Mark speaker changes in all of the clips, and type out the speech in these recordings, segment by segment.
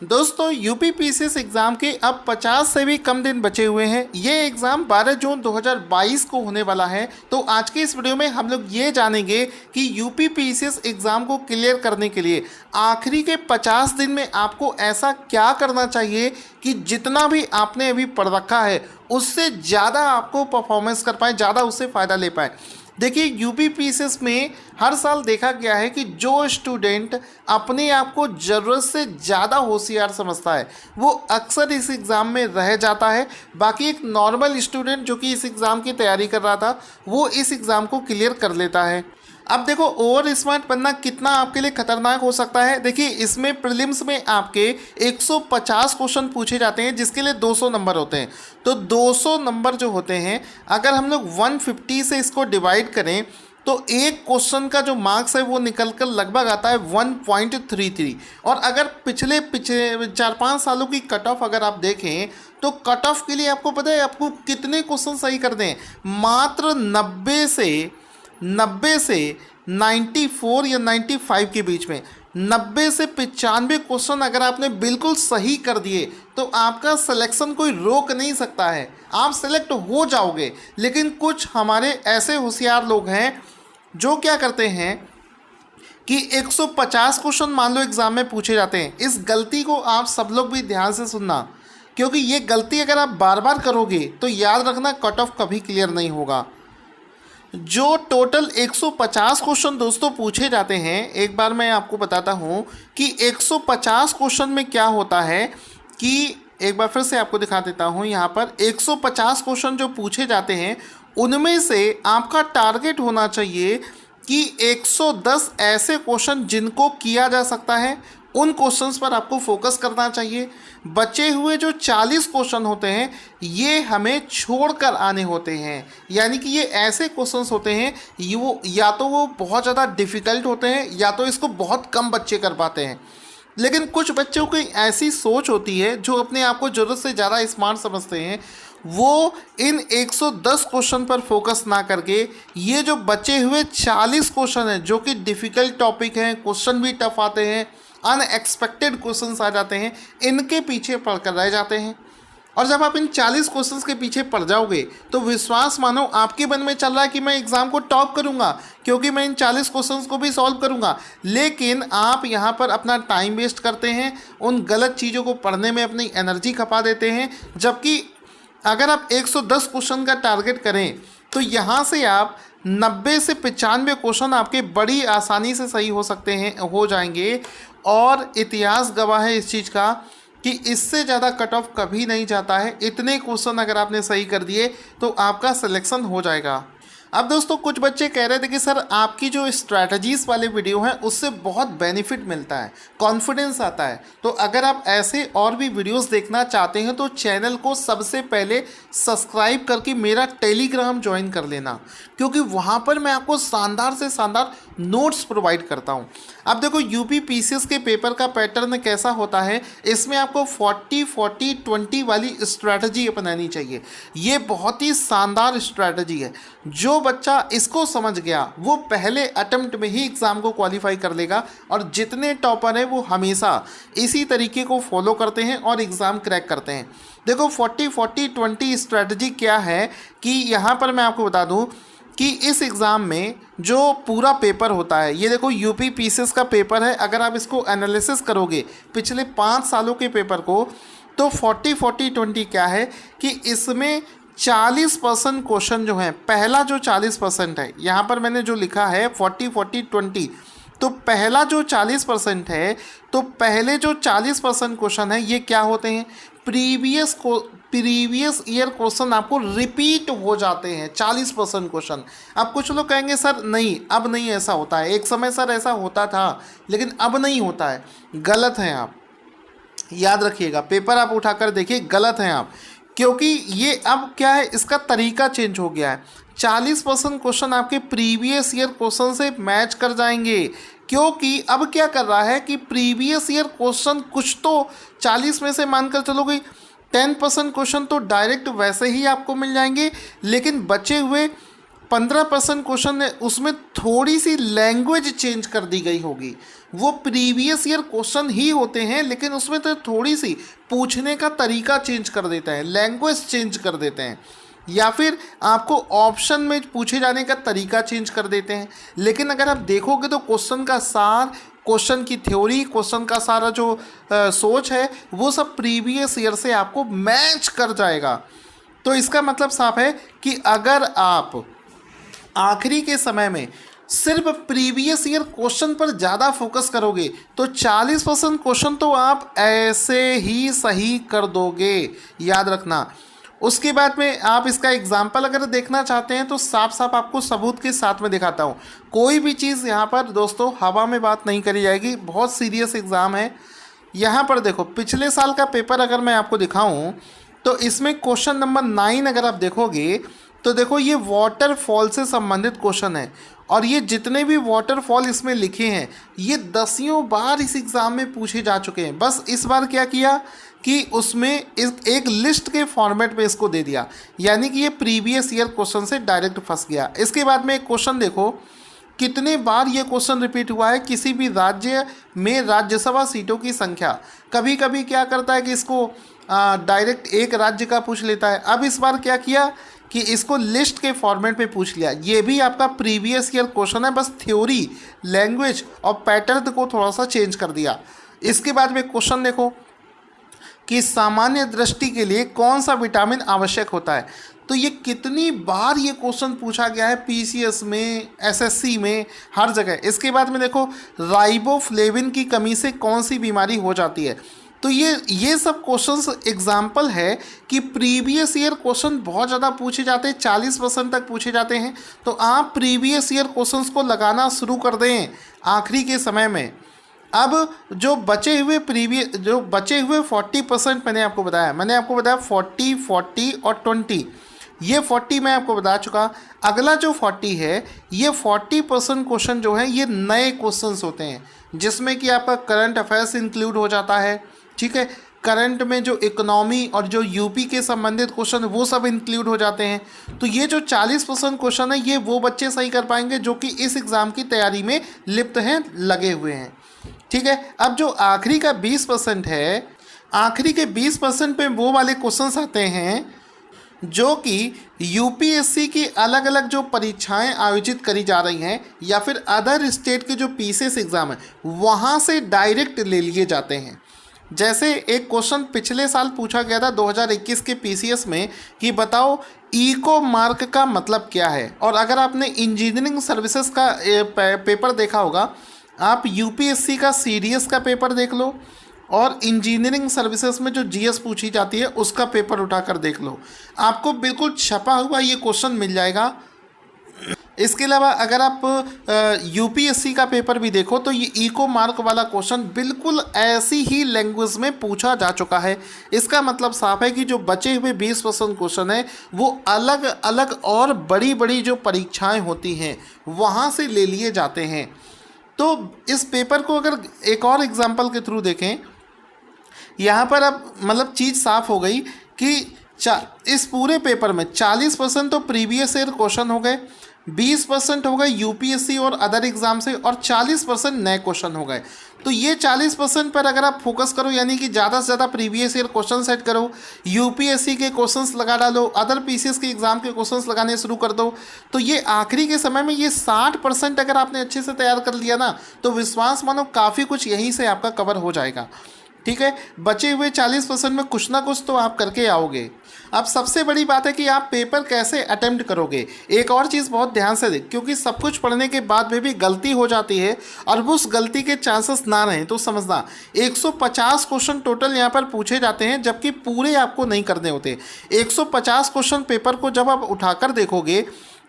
Speaker 1: दोस्तों UPPCS exam के अब 50 से भी कम दिन बचे हुए हैं। ये एग्ज़ाम 12 जून 2022 को होने वाला है। तो आज के इस वीडियो में हम लोग ये जानेंगे कि यूपीपीसीएस एग्ज़ाम को क्लियर करने के लिए आखिरी के 50 दिन में आपको ऐसा क्या करना चाहिए कि जितना भी आपने अभी पढ़ रखा है उससे ज़्यादा आपको परफॉर्मेंस कर पाए, ज़्यादा उससे फ़ायदा ले पाए। देखिए यूपीपीसीएस में हर साल देखा गया है कि जो स्टूडेंट अपने आप को ज़रूरत से ज़्यादा होशियार समझता है वो अक्सर इस एग्ज़ाम में रह जाता है। बाकी एक नॉर्मल स्टूडेंट जो कि इस एग्ज़ाम की तैयारी कर रहा था वो इस एग्ज़ाम को क्लियर कर लेता है। अब देखो ओवर स्मार्ट बनना कितना आपके लिए खतरनाक हो सकता है। देखिए इसमें प्रीलिम्स में आपके 150 क्वेश्चन पूछे जाते हैं जिसके लिए 200 नंबर होते हैं। तो 200 नंबर जो होते हैं अगर हम लोग 150 से इसको डिवाइड करें तो एक क्वेश्चन का जो मार्क्स है वो निकल कर लगभग आता है 1.33। और अगर पिछले 4-5 सालों की कट ऑफ अगर आप देखें तो कट ऑफ के लिए आपको पता है आपको कितने क्वेश्चन सही कर दें, मात्र 90 से 94 या 95 के बीच में 90 से 95 क्वेश्चन अगर आपने बिल्कुल सही कर दिए तो आपका सिलेक्शन कोई रोक नहीं सकता है, आप सेलेक्ट हो जाओगे। लेकिन कुछ हमारे ऐसे होशियार लोग हैं जो क्या करते हैं कि 150 क्वेश्चन मान लो एग्ज़ाम में पूछे जाते हैं। इस गलती को आप सब लोग भी ध्यान से सुनना, क्योंकि ये गलती अगर आप बार बार करोगे तो याद रखना कट ऑफ कभी क्लियर नहीं होगा। जो टोटल 150 क्वेश्चन दोस्तों पूछे जाते हैं, एक बार मैं आपको बताता हूं कि 150 क्वेश्चन में क्या होता है कि एक बार फिर से आपको दिखा देता हूं। यहां पर 150 क्वेश्चन जो पूछे जाते हैं उनमें से आपका टारगेट होना चाहिए कि 110 ऐसे क्वेश्चन जिनको किया जा सकता है उन क्वेश्चंस पर आपको फोकस करना चाहिए। बचे हुए जो 40 क्वेश्चन होते हैं ये हमें छोड़कर आने होते हैं, यानी कि ये ऐसे क्वेश्चंस होते हैं ये वो या तो वो बहुत ज़्यादा डिफ़िकल्ट होते हैं या तो इसको बहुत कम बच्चे कर पाते हैं। लेकिन कुछ बच्चों की ऐसी सोच होती है जो अपने आप को ज़रूरत से ज़्यादा स्मार्ट समझते हैं, वो इन 110 क्वेश्चन पर फोकस ना करके ये जो बचे हुए 40 क्वेश्चन हैं जो कि डिफ़िकल्ट टॉपिक हैं, क्वेश्चन भी टफ आते हैं, अनएक्सपेक्टेड क्वेश्चंस आ जाते हैं, इनके पीछे पढ़कर रह जाते हैं। और जब आप इन 40 क्वेश्चंस के पीछे पड़ जाओगे तो विश्वास मानो आपके मन में चल रहा है कि मैं एग्ज़ाम को टॉप करूंगा क्योंकि मैं इन 40 क्वेश्चंस को भी सॉल्व करूंगा। लेकिन आप यहां पर अपना टाइम वेस्ट करते हैं, उन गलत चीज़ों को पढ़ने में अपनी एनर्जी खपा देते हैं। जबकि अगर आप 110 क्वेश्चन का टारगेट करें तो यहाँ से आप 90 से 95 क्वेश्चन आपके बड़ी आसानी से सही हो सकते हैं, हो जाएंगे। और इतिहास गवाह है इस चीज़ का कि इससे ज़्यादा कट ऑफ कभी नहीं जाता है। इतने क्वेश्चन अगर आपने सही कर दिए तो आपका सिलेक्शन हो जाएगा। अब दोस्तों कुछ बच्चे कह रहे थे कि सर आपकी जो स्ट्रैटेजीज़ वाले वीडियो हैं उससे बहुत बेनिफिट मिलता है, कॉन्फिडेंस आता है। तो अगर आप ऐसे और भी वीडियोस देखना चाहते हैं तो चैनल को सबसे पहले सब्सक्राइब करके मेरा टेलीग्राम ज्वाइन कर लेना, क्योंकि वहाँ पर मैं आपको शानदार से शानदार नोट्स प्रोवाइड करता हूँ। अब देखो यूपीपीसीएस के पेपर का पैटर्न कैसा होता है, इसमें आपको 40-40-20 वाली स्ट्रैटेजी अपनानी चाहिए। ये बहुत ही शानदार स्ट्रैटेजी है। जो बच्चा इसको समझ गया वो पहले अटेम्प्ट में ही एग्ज़ाम को क्वालिफाई कर लेगा। और जितने टॉपर हैं वो हमेशा इसी तरीके को फॉलो करते हैं और एग्ज़ाम क्रैक करते हैं। देखो 40-40-20 स्ट्रैटेजी क्या है कि यहाँ पर मैं आपको बता दूँ कि इस एग्ज़ाम में जो पूरा पेपर होता है, ये देखो यूपीपीसीएस का पेपर है। अगर आप इसको एनालिसिस करोगे पिछले 5 सालों के पेपर को तो 40-40-20 क्या है कि इसमें 40% क्वेश्चन जो हैं, पहला जो 40% है, यहाँ पर मैंने जो लिखा है 40-40-20, तो पहला जो 40% है तो पहले जो 40% क्वेश्चन है ये क्या होते हैं, प्रीवियस ईयर क्वेश्चन आपको रिपीट हो जाते हैं 40% क्वेश्चन। अब कुछ लोग कहेंगे सर नहीं अब नहीं ऐसा होता है, एक समय सर ऐसा होता था लेकिन अब नहीं होता है। गलत हैं आप, याद रखिएगा, पेपर आप उठाकर देखिए, गलत हैं आप, क्योंकि ये अब क्या है इसका तरीका चेंज हो गया है। 40% क्वेश्चन आपके प्रीवियस ईयर क्वेश्चन से मैच कर जाएंगे, क्योंकि अब क्या कर रहा है कि प्रीवियस ईयर क्वेश्चन कुछ तो 40 में से मानकर चलोगे 10% क्वेश्चन तो डायरेक्ट वैसे ही आपको मिल जाएंगे, लेकिन बचे हुए 15% क्वेश्चन है उसमें थोड़ी सी लैंग्वेज चेंज कर दी गई होगी। वो प्रीवियस ईयर क्वेश्चन ही होते हैं लेकिन उसमें तो थोड़ी सी पूछने का तरीका चेंज कर देते हैं, लैंग्वेज चेंज कर देते हैं, या फिर आपको ऑप्शन में पूछे जाने का तरीका चेंज कर देते हैं। लेकिन अगर आप देखोगे तो क्वेश्चन का सार, क्वेश्चन की थ्योरी, क्वेश्चन का सारा जो सोच है वो सब प्रीवियस ईयर से आपको मैच कर जाएगा। तो इसका मतलब साफ है कि अगर आप आखिरी के समय में सिर्फ प्रीवियस ईयर क्वेश्चन पर ज़्यादा फोकस करोगे तो 40% क्वेश्चन तो आप ऐसे ही सही कर दोगे, याद रखना। उसके बाद में आप इसका एग्जाम्पल अगर देखना चाहते हैं तो साफ साफ आपको सबूत के साथ में दिखाता हूँ। कोई भी चीज़ यहाँ पर दोस्तों हवा में बात नहीं करी जाएगी, बहुत सीरियस एग्ज़ाम है। यहाँ पर देखो पिछले साल का पेपर अगर मैं आपको दिखाऊँ तो इसमें क्वेश्चन नंबर 9 अगर आप देखोगे तो देखो ये वाटरफॉल से संबंधित क्वेश्चन है और ये जितने भी वाटरफॉल इसमें लिखे हैं ये दसियों बार इस एग्ज़ाम में पूछे जा चुके हैं। बस इस बार क्या किया कि उसमें एक लिस्ट के फॉर्मेट में इसको दे दिया, यानी कि ये प्रीवियस ईयर क्वेश्चन से डायरेक्ट फंस गया। इसके बाद में एक क्वेश्चन देखो कितने बार ये क्वेश्चन रिपीट हुआ है, किसी भी राज्य में राज्यसभा सीटों की संख्या। कभी कभी क्या करता है कि इसको डायरेक्ट एक राज्य का पूछ लेता है। अब इस बार क्या किया कि इसको लिस्ट के फॉर्मेट में पूछ लिया। ये भी आपका प्रीवियस ईयर क्वेश्चन है, बस थ्योरी, लैंग्वेज और पैटर्न को थोड़ा सा चेंज कर दिया। इसके बाद में क्वेश्चन देखो कि सामान्य दृष्टि के लिए कौन सा विटामिन आवश्यक होता है। तो ये कितनी बार ये क्वेश्चन पूछा गया है पीसीएस में, एसएससी में, हर जगह। इसके बाद में देखो राइबोफ्लेविन की कमी से कौन सी बीमारी हो जाती है। तो ये सब क्वेश्चंस एग्जाम्पल है कि प्रीवियस ईयर क्वेश्चन बहुत ज़्यादा पूछे जाते हैं, 40% तक पूछे जाते हैं। तो आप प्रीवियस ईयर क्वेश्चंस को लगाना शुरू कर दें आखिरी के समय में। अब जो बचे हुए 40% मैंने आपको बताया 40, 40 और 20। ये 40 मैं आपको बता चुका। अगला जो 40 है ये 40% क्वेश्चन जो है ये नए क्वेश्चंस होते हैं जिसमें कि आपका करंट अफेयर्स इंक्लूड हो जाता है। ठीक है, करंट में जो इकोनॉमी और जो यूपी के संबंधित क्वेश्चन वो सब इंक्लूड हो जाते हैं। तो ये जो 40% क्वेश्चन है ये वो बच्चे सही कर पाएंगे जो कि इस एग्ज़ाम की तैयारी में लिप्त हैं, लगे हुए हैं। ठीक है, अब जो आखिरी का 20% है, आखिरी के 20% पे वो वाले क्वेश्चंस आते हैं जो कि यूपीएससी की अलग अलग जो परीक्षाएं आयोजित करी जा रही हैं या फिर अदर स्टेट के जो पीसीएस एग्ज़ाम है वहाँ से डायरेक्ट ले लिए जाते हैं। जैसे एक क्वेश्चन पिछले साल पूछा गया था 2021 के पीसीएस में कि बताओ इको मार्क का मतलब क्या है। और अगर आपने इंजीनियरिंग सर्विसेज का पेपर देखा होगा, आप यूपीएससी का सीडीएस का पेपर देख लो और इंजीनियरिंग सर्विसेज में जो जीएस पूछी जाती है उसका पेपर उठाकर देख लो, आपको बिल्कुल छपा हुआ ये क्वेश्चन मिल जाएगा। इसके अलावा अगर आप यूपीएससी का पेपर भी देखो तो ये इको मार्क वाला क्वेश्चन बिल्कुल ऐसी ही लैंग्वेज में पूछा जा चुका है। इसका मतलब साफ है कि जो बचे हुए 20% क्वेश्चन है वो अलग अलग और बड़ी बड़ी जो परीक्षाएं होती हैं वहाँ से ले लिए जाते हैं। तो इस पेपर को अगर एक और एग्जाम्पल के थ्रू देखें, यहाँ पर अब मतलब चीज़ साफ हो गई कि इस पूरे पेपर में 40% तो प्रीवियस ईयर क्वेश्चन हो गए, 20% हो गए यूपीएससी और अदर एग्जाम से, और 40% नए क्वेश्चन हो गए। तो ये 40% पर अगर आप फोकस करो, यानी कि ज़्यादा से ज़्यादा प्रीवियस ईयर क्वेश्चन सेट करो, यूपीएससी के क्वेश्चंस लगा डालो, अदर पीसीएस के एग्जाम के क्वेश्चंस लगाने शुरू कर दो, तो ये आखिरी के समय में ये 60% अगर आपने अच्छे से तैयार कर लिया ना तो विश्वास मानो काफ़ी कुछ यहीं से आपका कवर हो जाएगा। ठीक है, बचे हुए 40% में कुछ ना कुछ तो आप करके आओगे। अब सबसे बड़ी बात है कि आप पेपर कैसे अटेम्प्ट करोगे। एक और चीज़ बहुत ध्यान से देख, क्योंकि सब कुछ पढ़ने के बाद में भी गलती हो जाती है और उस गलती के चांसेस ना रहें तो समझना 150 क्वेश्चन टोटल यहाँ पर पूछे जाते हैं, जबकि पूरे आपको नहीं करने होते। 150 क्वेश्चन पेपर को जब आप उठाकर देखोगे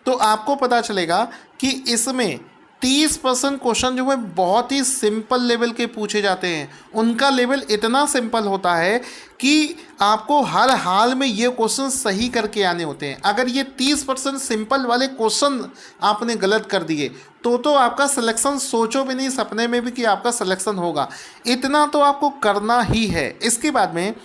Speaker 1: तो आपको पता चलेगा कि इसमें 30% क्वेश्चन जो है बहुत ही सिंपल लेवल के पूछे जाते हैं। उनका लेवल इतना सिंपल होता है कि आपको हर हाल में ये क्वेश्चन सही करके आने होते हैं। अगर ये 30% सिंपल वाले क्वेश्चन आपने गलत कर दिए तो आपका सिलेक्शन सोचो भी नहीं सपने में भी कि आपका सिलेक्शन होगा। इतना तो आपको करना ही है। इसके बाद में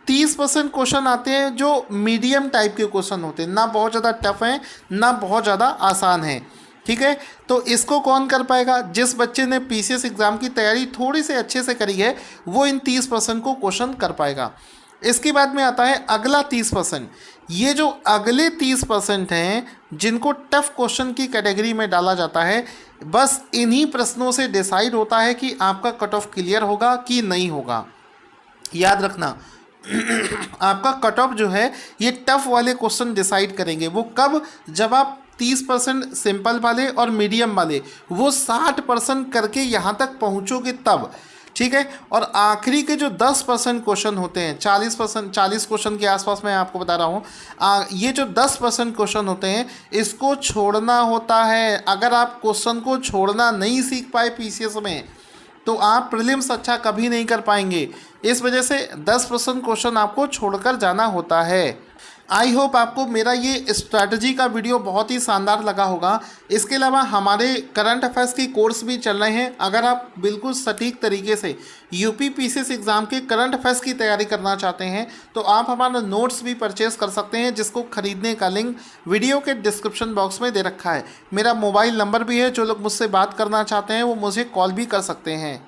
Speaker 1: 30% क्वेश्चन आते हैं जो मीडियम टाइप के क्वेश्चन होते हैं, ना बहुत ज़्यादा टफ हैं ना बहुत ज़्यादा आसान हैं। ठीक है, तो इसको कौन कर पाएगा? जिस बच्चे ने पीसीएस एग्ज़ाम की तैयारी थोड़ी से अच्छे से करी है वो इन 30% को क्वेश्चन कर पाएगा। इसके बाद में आता है अगला 30%। ये जो अगले 30% हैं जिनको टफ क्वेश्चन की कैटेगरी में डाला जाता है, बस इन्हीं प्रश्नों से डिसाइड होता है कि आपका कट ऑफ क्लियर होगा कि नहीं होगा। याद रखना आपका कट ऑफ जो है ये टफ वाले क्वेश्चन डिसाइड करेंगे। वो कब? जब आप 30% सिंपल वाले और मीडियम वाले वो 60% करके यहाँ तक पहुँचोगे तब। ठीक है, और आखिरी के जो 10% क्वेश्चन होते हैं, 40 क्वेश्चन के आसपास मैं आपको बता रहा हूँ, ये जो 10% क्वेश्चन होते हैं इसको छोड़ना होता है। अगर आप क्वेश्चन को छोड़ना नहीं सीख पाए पीसीएस में तो आप प्रीलिम्स अच्छा कभी नहीं कर पाएंगे। इस वजह से 10% क्वेश्चन आपको छोड़कर जाना होता है। आई होप आपको मेरा ये स्ट्रैटेजी का वीडियो बहुत ही शानदार लगा होगा। इसके अलावा हमारे करंट अफेयर्स की कोर्स भी चल रहे हैं। अगर आप बिल्कुल सटीक तरीके से यूपी पीसीएस एग्ज़ाम के करंट अफेयर्स की तैयारी करना चाहते हैं तो आप हमारा नोट्स भी परचेज़ कर सकते हैं, जिसको खरीदने का लिंक वीडियो के डिस्क्रिप्शन बॉक्स में दे रखा है। मेरा मोबाइल नंबर भी है, जो लोग मुझसे बात करना चाहते हैं वो मुझे कॉल भी कर सकते हैं।